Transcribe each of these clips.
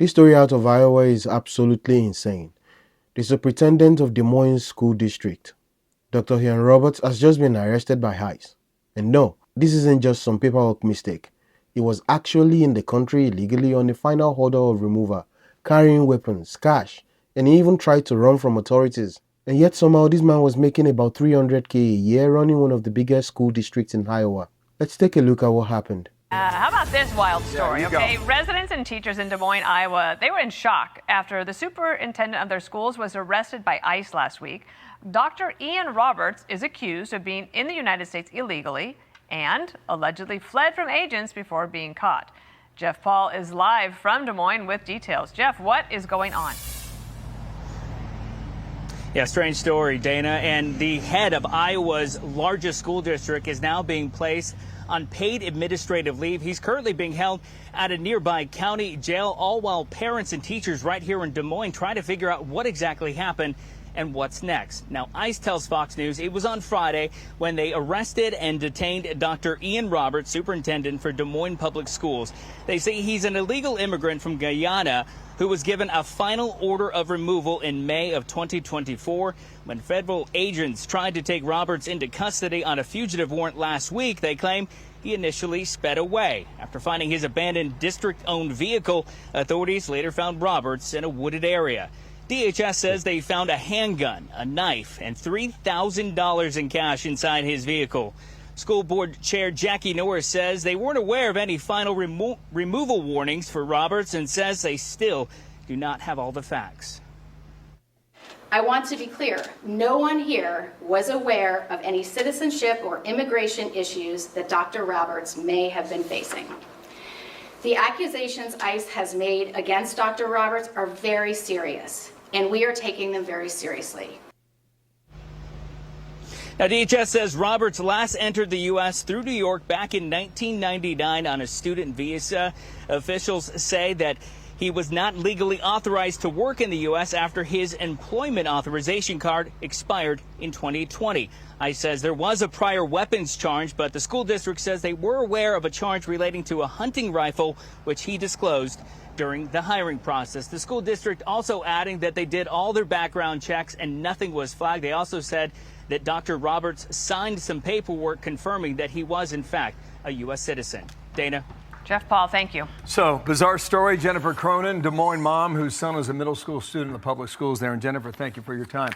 This story out of Iowa is absolutely insane. The superintendent of Des Moines School District, Dr. Ian Roberts, has just been arrested by ICE. And no, this isn't just some paperwork mistake. He was actually in the country illegally on the final order of removal, carrying weapons, cash, and he even tried to run from authorities. And yet somehow this man was making about $300K a year running one of the biggest school districts in Iowa. Let's take a look at what happened. How about this wild story? Okay, residents and teachers in Des Moines, Iowa, they were in shock after the superintendent of their schools was arrested by ICE last week. Dr. Ian Roberts is accused of being in the United States illegally and allegedly fled from agents before being caught. Jeff Paul is live from Des Moines with details. Jeff, what is going on? Yeah, strange story, Dana. And the head of Iowa's largest school district is now being placed on paid administrative leave. He's currently being held at a nearby county jail, all while parents and teachers right here in Des Moines try to figure out what exactly happened and what's next. Now, ICE tells Fox News it was on Friday when they arrested and detained Dr. Ian Roberts, superintendent for Des Moines Public Schools. They say he's an illegal immigrant from Guyana who was given a final order of removal in May of 2024. When federal agents tried to take Roberts into custody on a fugitive warrant last week, they claim he initially sped away. After finding his abandoned district-owned vehicle, authorities later found Roberts in a wooded area. DHS says they found a handgun, a knife, and $3,000 in cash inside his vehicle. School Board Chair Jackie Norris says they weren't aware of any final removal warnings for Roberts and says they still do not have all the facts. I want to be clear, no one here was aware of any citizenship or immigration issues that Dr. Roberts may have been facing. The accusations ICE has made against Dr. Roberts are very serious, and we are taking them very seriously. Now, DHS says Roberts last entered the U.S. through New York back in 1999 on a student visa. Officials say that he was not legally authorized to work in the U.S. after his employment authorization card expired in 2020. ICE says there was a prior weapons charge, but the school district says they were aware of a charge relating to a hunting rifle, which he disclosed during the hiring process. The school district also adding that they did all their background checks and nothing was flagged. They also said that Dr. Roberts signed some paperwork confirming that he was, in fact, a U.S. citizen. Dana? Jeff Paul, thank you. So, bizarre story. Jennifer Cronin, Des Moines mom, whose son was a middle school student in the public schools there. And Jennifer, thank you for your time.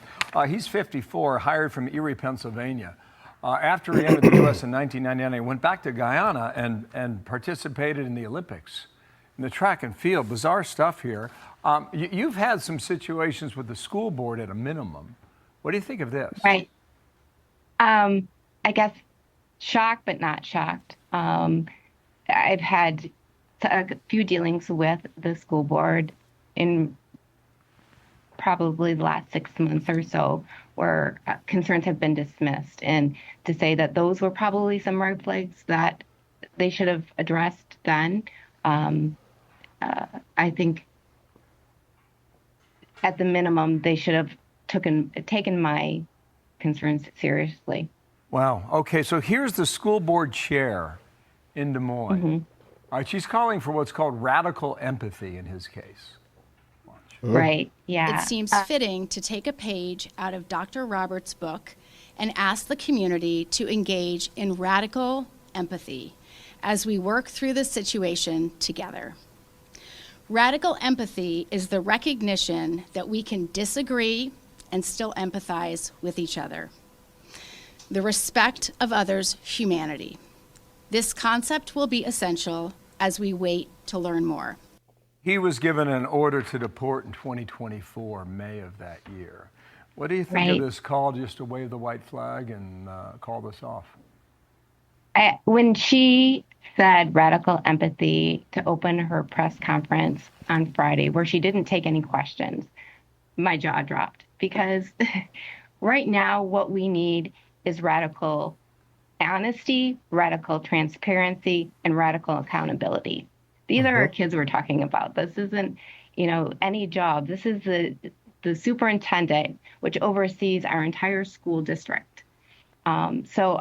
He's 54, hired from Erie, Pennsylvania. After he entered the U.S. in 1999, he went back to Guyana and participated in the Olympics in the track and field. Bizarre stuff here. You've had some situations with the school board at a minimum. What do you think of this? Right. I guess shocked, but not shocked. I've had a few dealings with the school board in probably the last 6 months or so where concerns have been dismissed. And to say that those were probably some red flags that they should have addressed then, I think at the minimum they should have taken my concerns seriously. Wow. Okay, so here's the school board chair in Des Moines. Mm-hmm. All right, she's calling for what's called radical empathy in his case. Watch. Right, yeah. It seems fitting to take a page out of Dr. Roberts' book and ask the community to engage in radical empathy as we work through this situation together. Radical empathy is the recognition that we can disagree and still empathize with each other. The respect of others' humanity. This concept will be essential as we wait to learn more. He was given an order to deport in 2024, May of that year. What do you think of this call just to wave the white flag and call this off? When she said radical empathy to open her press conference on Friday, where she didn't take any questions, my jaw dropped. Because right now what we need is radical honesty, radical transparency, and radical accountability. These are our kids we're talking about. This isn't, any job. This is the superintendent, which oversees our entire school district. So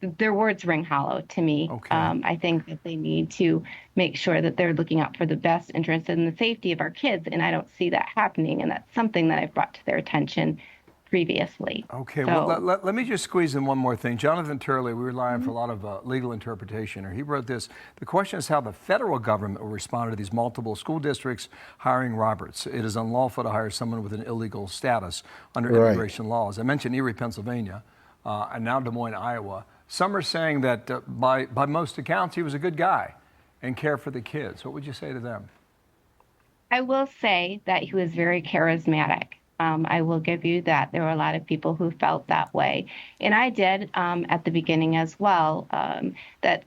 their words ring hollow to me. Okay. I think that they need to make sure that they're looking out for the best interest and the safety of our kids, and I don't see that happening, and that's something that I've brought to their attention previously. Okay, So, well, let me just squeeze in one more thing. Jonathan Turley, we rely on for a lot of legal interpretation, or he wrote this. The question is how the federal government will respond to these multiple school districts hiring Roberts. It is unlawful to hire someone with an illegal status under immigration laws. I mentioned Erie, Pennsylvania, and now Des Moines, Iowa. Some are saying that by most accounts, he was a good guy and cared for the kids. What would you say to them? I will say that he was very charismatic. I will give you that. There were a lot of people who felt that way. And I did at the beginning as well. That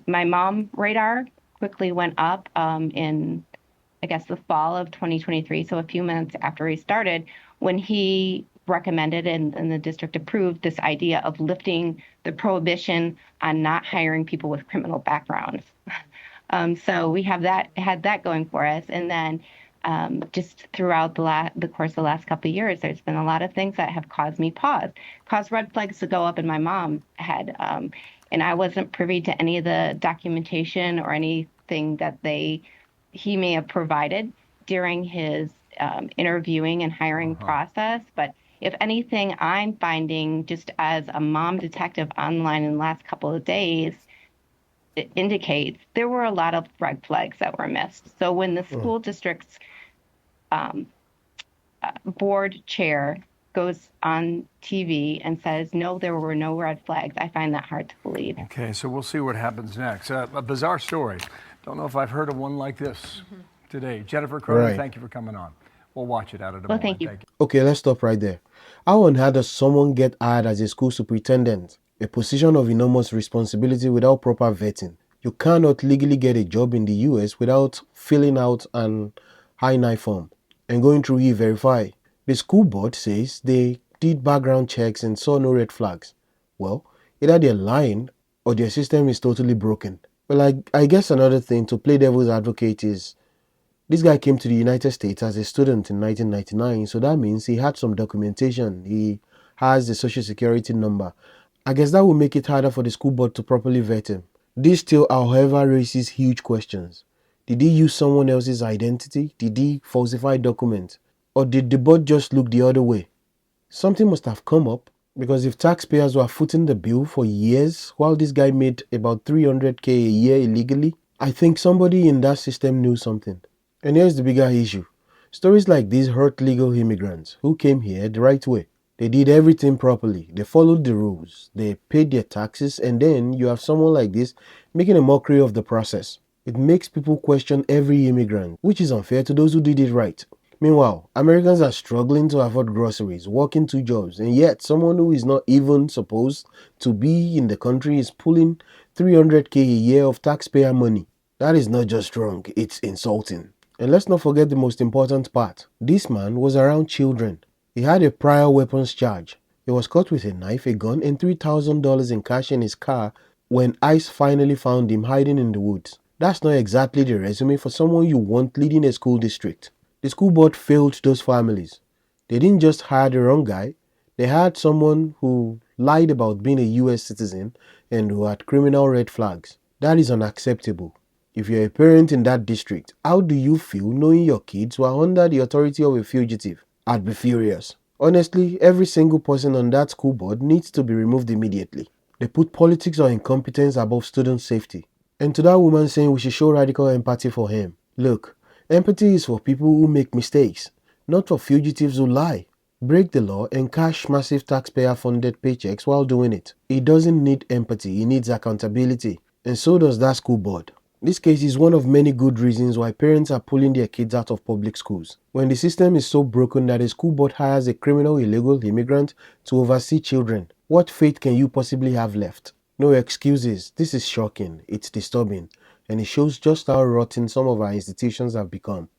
my mom radar quickly went up in, I guess, the fall of 2023. So a few months after he started, when he recommended and the district approved this idea of lifting the prohibition on not hiring people with criminal backgrounds. So we had that going for us. And then just throughout the course of the last couple of years, there's been a lot of things that have caused me pause, caused red flags to go up in my mom's head. And I wasn't privy to any of the documentation or anything that he may have provided during his interviewing and hiring process. But if anything, I'm finding just as a mom detective online in the last couple of days, it indicates there were a lot of red flags that were missed. So when the school district's board chair goes on TV and says, no, there were no red flags, I find that hard to believe. Okay, so we'll see what happens next. A bizarre story. Don't know if I've heard of one like this today. Jennifer Cronin, thank you for coming on. We'll watch it out of Des Moines. Well, thank you. Okay, let's stop right there. How on earth does someone get hired as a school superintendent, a position of enormous responsibility, without proper vetting? You cannot legally get a job in the US without filling out an I-9 form and going through E-Verify. The school board says they did background checks and saw no red flags. Well, either they're lying or their system is totally broken. Well, I guess another thing to play devil's advocate is this guy came to the United States as a student in 1999, so that means he had some documentation. He has the social security number. I guess that will make it harder for the school board to properly vet him. This still, however, raises huge questions. Did he use someone else's identity? Did he falsify documents? Or did the board just look the other way? Something must have come up, because if taxpayers were footing the bill for years while this guy made about $300K a year illegally, I think somebody in that system knew something. And here's the bigger issue. Stories like these hurt legal immigrants who came here the right way. They did everything properly. They followed the rules. They paid their taxes, and then you have someone like this making a mockery of the process. It makes people question every immigrant, which is unfair to those who did it right. Meanwhile, Americans are struggling to afford groceries, working 2 jobs, and yet someone who is not even supposed to be in the country is pulling $300K a year of taxpayer money. That is not just wrong, it's insulting. And let's not forget the most important part. This man was around children. He had a prior weapons charge. He was caught with a knife, a gun, and $3,000 in cash in his car when ICE finally found him hiding in the woods. That's not exactly the resume for someone you want leading a school district. The school board failed those families. They didn't just hire the wrong guy. They hired someone who lied about being a US citizen and who had criminal red flags. That is unacceptable. If you're a parent in that district, how do you feel knowing your kids were under the authority of a fugitive? I'd be furious. Honestly, every single person on that school board needs to be removed immediately. They put politics or incompetence above student safety. And to that woman saying we should show radical empathy for him. Look, empathy is for people who make mistakes, not for fugitives who lie, break the law, and cash massive taxpayer-funded paychecks while doing it. He doesn't need empathy, he needs accountability. And so does that school board. This case is one of many good reasons why parents are pulling their kids out of public schools. When the system is so broken that a school board hires a criminal illegal immigrant to oversee children, what faith can you possibly have left? No excuses. This is shocking, it's disturbing, and it shows just how rotten some of our institutions have become.